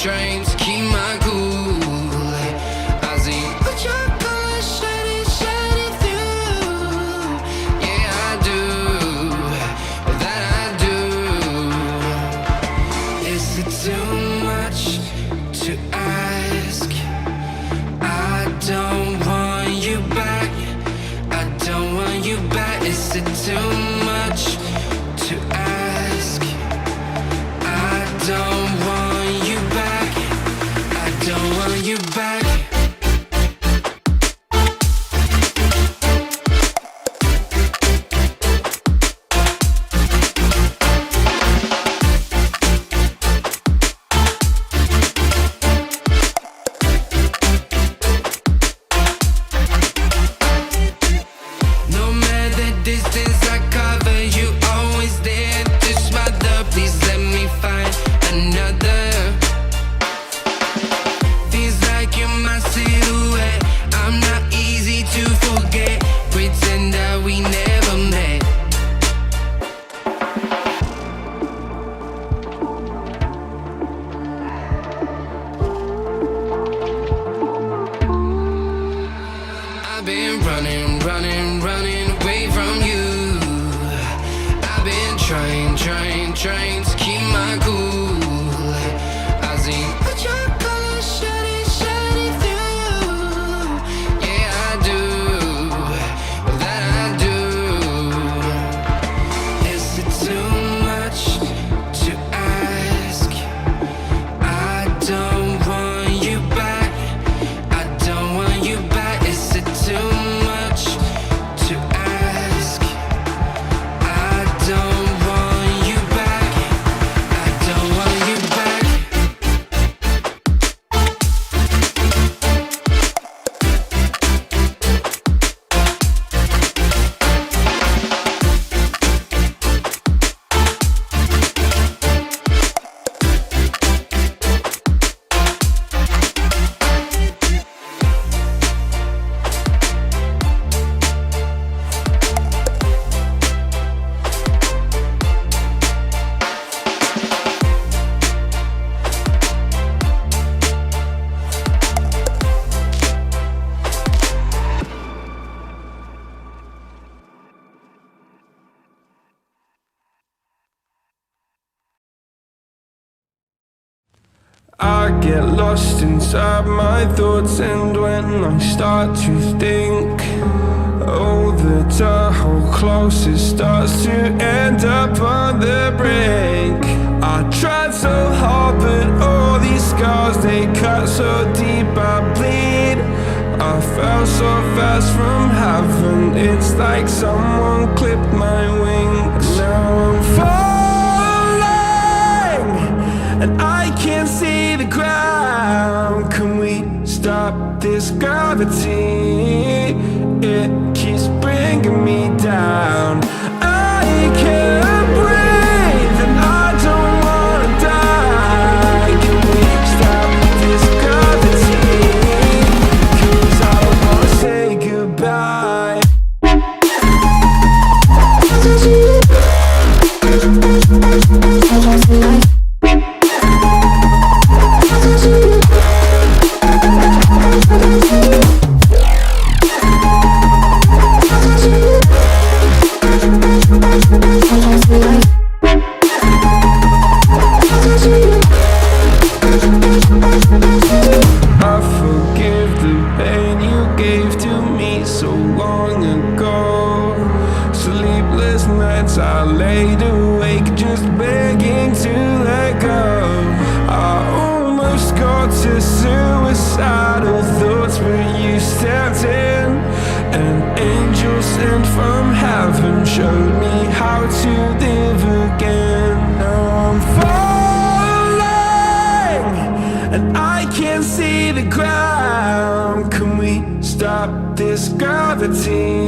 trying to keep my cool. I see what your colors shining through. Yeah, I do, that I do. Is it too much to ask? I don't want you back. I don't want you back. Is it too much to ask? Trying to keep my cool. I see what your colors shining through. Yeah, I do. That I do. Is it too much to ask? I don't want you back. I don't want you back. Is it too much to ask? I don't want you back. I don't want you back. I get lost inside my thoughts, and when I start to think, oh, the hole closer starts to end up on the brink. I tried so hard, but all these scars, they cut so deep, I bleed. I fell so fast from heaven, it's like someone clipped my wings. Now I'm falling, and I can't see the ground. Can we stop this gravity? It keeps bringing me down. I can't breathe and I don't wanna die. Can we stop this gravity? 'Cause I don't wanna say goodbye. I forgive the pain you gave to me so long ago. Sleepless nights I laid awake just begging to let go. I almost got to suicidal thoughts, but you stepped in. An angel sent from heaven showed me how to live again. Now I'm falling, and I can't see the ground. Can we stop this gravity?